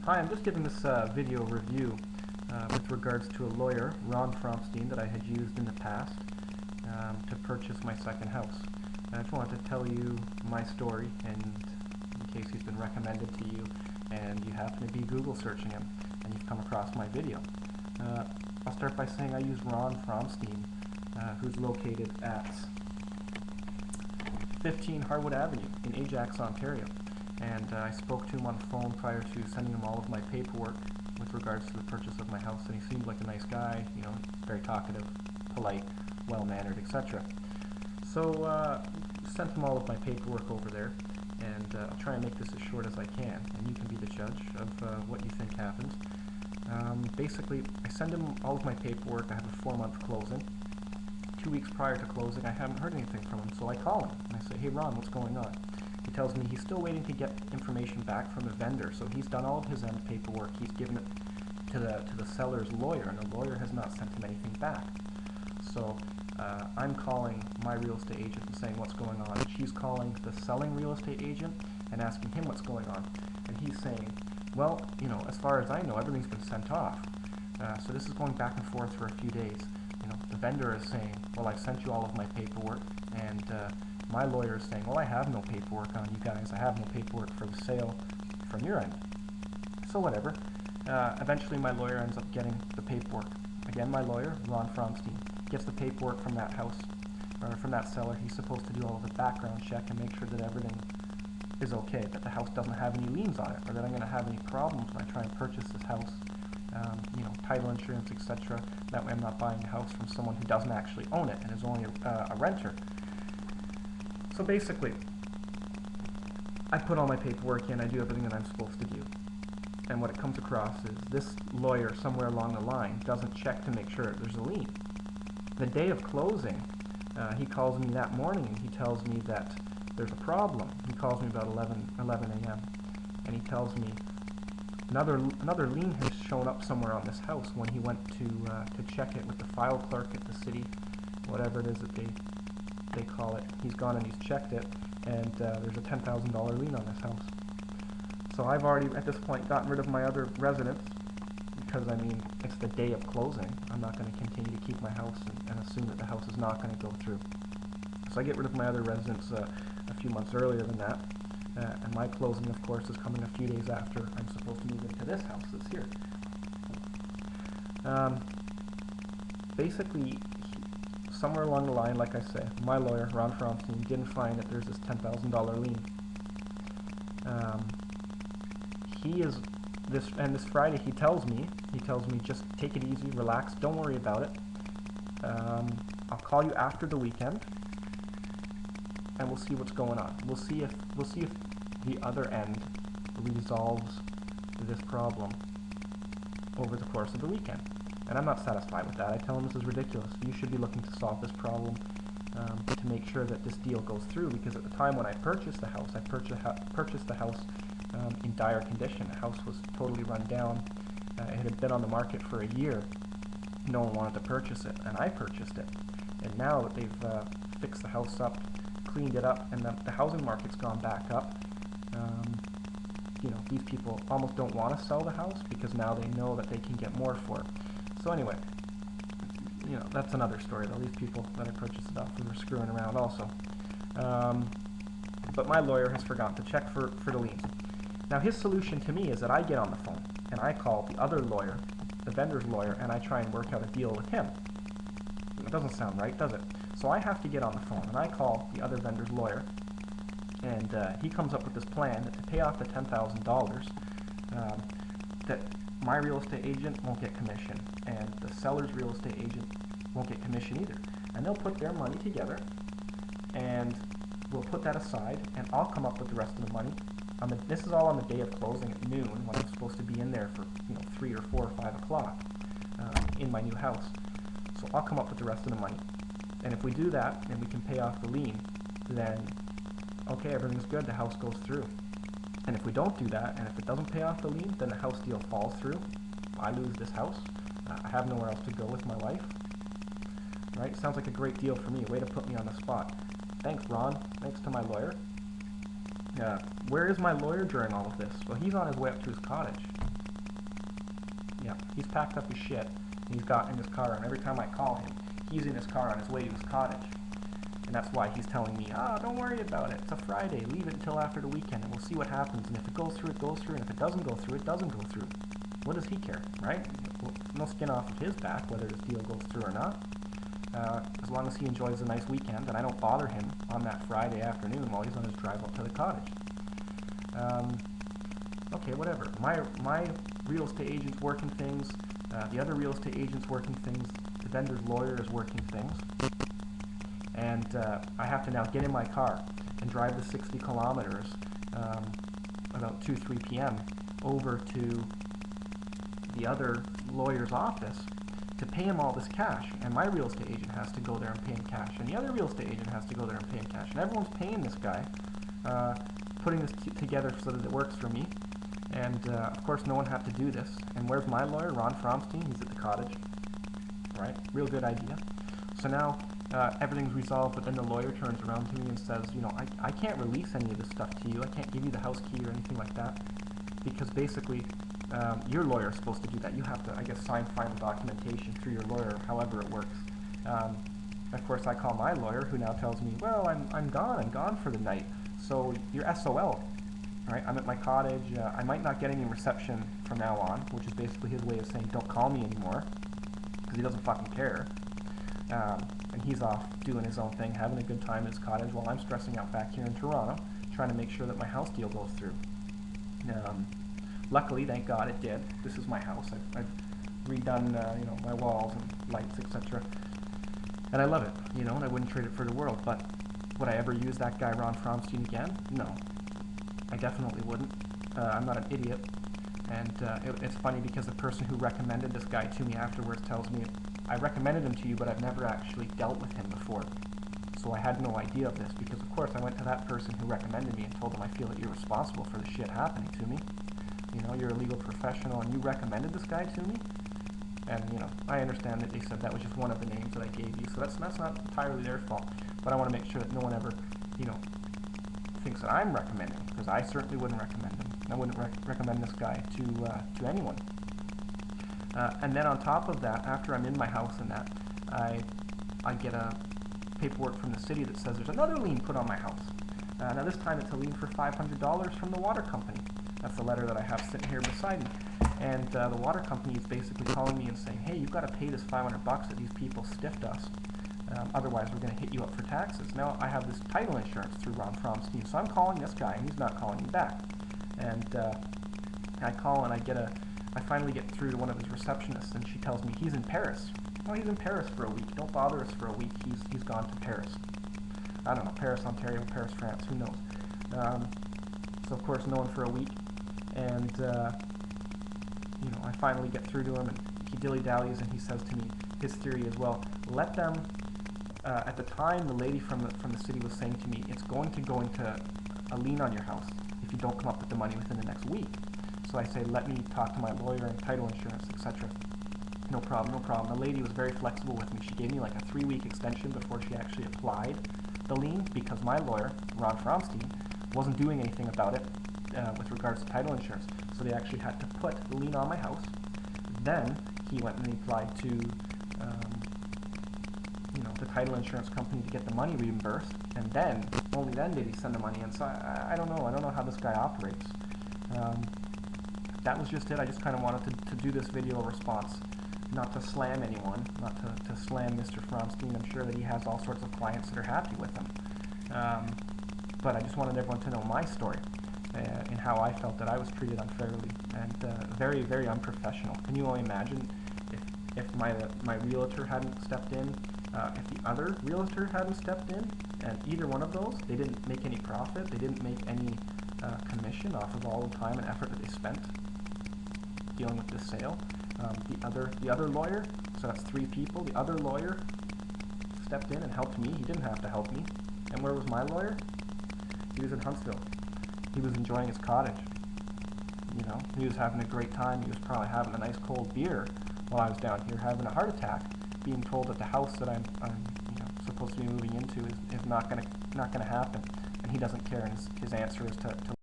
Hi, I'm just giving this video review with regards to a lawyer, Ron Fromstein, that I had used in the past to purchase my second house. And I just wanted to tell you my story, and in case he's been recommended to you and you happen to be Google searching him and you've come across my video. I'll start by saying I use Ron Fromstein, who's located at 15 Harwood Avenue in Ajax, Ontario. And I spoke to him on the phone prior to sending him all of my paperwork with regards to the purchase of my house, and he seemed like a nice guy, you know, very talkative, polite, well-mannered, etc. So sent him all of my paperwork over there, and I'll try and make this as short as I can, and you can be the judge of what you think happened. Basically, I send him all of my paperwork. I have a 4-month closing. 2 weeks prior to closing, I haven't heard anything from him, so I call him, and I say, "Hey Ron, what's going on?" He tells me he's still waiting to get information back from a vendor, so he's done all of his end paperwork. He's given it to the seller's lawyer, and the lawyer has not sent him anything back. So I'm calling my real estate agent and saying what's going on. She's calling the selling real estate agent and asking him what's going on, and he's saying, well, you know, as far as I know, everything's been sent off. So this is going back and forth for a few days. You know, the vendor is saying, well, I sent you all of my paperwork, and my lawyer is saying, well, I have no paperwork on you guys. I have no paperwork for the sale from your end. So whatever. Eventually my lawyer ends up getting the paperwork. Again, my lawyer, Ron Fromstein, gets the paperwork from that house, or from that seller. He's supposed to do all of the background check and make sure that everything is okay, that the house doesn't have any liens on it, or that I'm going to have any problems when I try and purchase this house. You know, title insurance, etc. That way I'm not buying a house from someone who doesn't actually own it and is only a renter. So basically, I put all my paperwork in, I do everything that I'm supposed to do. And what it comes across is this lawyer somewhere along the line doesn't check to make sure there's a lien. The day of closing, he calls me that morning and he tells me that there's a problem. He calls me about 11 a.m. and he tells me another lien has shown up somewhere on this house when he went to check it with the file clerk at the city, whatever it is that they call it. He's gone and he's checked it, and there's a $10,000 lien on this house. So I've already, at this point, gotten rid of my other residents, because, I mean, it's the day of closing. I'm not going to continue to keep my house and assume that the house is not going to go through. So I get rid of my other residents a few months earlier than that, and my closing, of course, is coming a few days after I'm supposed to move into this house that's here. Basically, somewhere along the line, like I say, my lawyer, Ron Fromstein, didn't find that there's this $10,000 lien. This Friday he tells me just take it easy, relax, don't worry about it. I'll call you after the weekend, and we'll see what's going on. We'll see if the other end resolves this problem over the course of the weekend. And I'm not satisfied with that. I tell him this is ridiculous. You should be looking to solve this problem to make sure that this deal goes through, because at the time when I purchased the house, I purchased the house in dire condition. The house was totally run down. It had been on the market for a year. No one wanted to purchase it, and I purchased it. And now that they've fixed the house up, cleaned it up, and the housing market's gone back up, you know, these people almost don't want to sell the house because now they know that they can get more for it. So anyway, you know, that's another story though. These people that I purchased it off were screwing around also. But my lawyer has forgotten to check for the liens. Now his solution to me is that I get on the phone and I call the other lawyer, the vendor's lawyer, and I try and work out a deal with him. It doesn't sound right, does it? So I have to get on the phone and I call the other vendor's lawyer, and he comes up with this plan that to pay off the $10,000, that my real estate agent won't get commission, and the seller's real estate agent won't get commission either. And they'll put their money together, and we'll put that aside, and I'll come up with the rest of the money. This is all on the day of closing at noon, when I'm supposed to be in there for, you know, 3 or 4 or 5 o'clock in my new house. So I'll come up with the rest of the money. And if we do that, and we can pay off the lien, then okay, everything's good, the house goes through. And if we don't do that, and if it doesn't pay off the lien, then the house deal falls through. I lose this house. I have nowhere else to go with my life. Right? Sounds like a great deal for me. A way to put me on the spot. Thanks, Ron. Thanks to my lawyer. Where is my lawyer during all of this? Well, he's on his way up to his cottage. Yeah, he's packed up his shit, and he's got in his car, and every time I call him, he's in his car on his way to his cottage. And that's why he's telling me, don't worry about it. It's a Friday. Leave it until after the weekend, and we'll see what happens. And if it goes through, it goes through. And if it doesn't go through, it doesn't go through. What does he care, right? Well, no skin off of his back whether this deal goes through or not. As long as he enjoys a nice weekend, and I don't bother him on that Friday afternoon while he's on his drive up to the cottage. Okay, whatever. My real estate agent's working things. The other real estate agent's working things. The vendor's lawyer is working things. And I have to now get in my car and drive the 60 kilometers about 2-3 p.m. over to the other lawyer's office to pay him all this cash. And my real estate agent has to go there and pay him cash. And the other real estate agent has to go there and pay him cash. And everyone's paying this guy, putting this together so that it works for me. And of course no one had to do this. And where's my lawyer, Ron Fromstein? He's at the cottage. Right? Real good idea. So now everything's resolved, but then the lawyer turns around to me and says, I can't release any of this stuff to you. I can't give you the house key or anything like that, because basically your lawyer is supposed to do that. You have to, I guess, sign final documentation through your lawyer, however it works. Of course, I call my lawyer, who now tells me, well, I'm gone for the night, so you're SOL. Right? I'm at my cottage. I might not get any reception from now on, which is basically his way of saying, don't call me anymore, because he doesn't fucking care. And he's off doing his own thing, having a good time at his cottage, while I'm stressing out back here in Toronto, trying to make sure that my house deal goes through. Luckily, thank God it did. This is my house. I've redone, my walls and lights, etc. And I love it, and I wouldn't trade it for the world. But would I ever use that guy Ron Fromstein again? No, I definitely wouldn't. I'm not an idiot. And it's funny because the person who recommended this guy to me afterwards tells me, I recommended him to you, but I've never actually dealt with him before. So I had no idea of this, because of course I went to that person who recommended me and told him I feel that you're responsible for the shit happening to me. You're a legal professional and you recommended this guy to me? And, I understand that they said that was just one of the names that I gave you, so that's not entirely their fault. But I want to make sure that no one ever, thinks that I'm recommending, because I certainly wouldn't recommend him. I wouldn't recommend this guy to anyone. And then on top of that, after I'm in my house and that, I get a paperwork from the city that says there's another lien put on my house. Now this time it's a lien for $500 from the water company. That's the letter that I have sitting here beside me. And the water company is basically calling me and saying, hey, you've got to pay this $500 that these people stiffed us. Otherwise we're going to hit you up for taxes. Now I have this title insurance through Ron Fromstein, so I'm calling this guy and he's not calling me back. And I call and I finally get through to one of his receptionists, and she tells me he's in Paris. Oh, he's in Paris for a week. Don't bother us for a week. He's gone to Paris. I don't know, Paris, Ontario, Paris, France, who knows. So of course no one for a week. And I finally get through to him, and he dilly-dallies, and he says to me, his theory is, well, let them, at the time the lady from the city was saying to me, it's going to go into a lien on your house if you don't come up with the money within the next week. So I say, let me talk to my lawyer and title insurance, etc. No problem, no problem. The lady was very flexible with me. She gave me like a 3-week extension before she actually applied the lien, because my lawyer, Ron Fromstein, wasn't doing anything about it with regards to title insurance. So they actually had to put the lien on my house. Then he went and he applied to the title insurance company to get the money reimbursed, and then, only then did he send the money in. So I don't know how this guy operates. That was just it. I just kind of wanted to do this video response, not to slam anyone, not to slam Mr. Fromstein. I'm sure that he has all sorts of clients that are happy with him. But I just wanted everyone to know my story and how I felt that I was treated unfairly and very, very unprofessional. Can you only imagine if my realtor hadn't stepped in, if the other realtor hadn't stepped in, and either one of those, they didn't make any profit, they didn't make any commission off of all the time and effort that they spent dealing with this sale. The other lawyer, so that's 3 people, the other lawyer stepped in and helped me. He didn't have to help me. And where was my lawyer? He was in Huntsville. He was enjoying his cottage. He was having a great time. He was probably having a nice cold beer while I was down here having a heart attack, being told that the house that I'm supposed to be moving into is not gonna happen. And he doesn't care, and his answer is to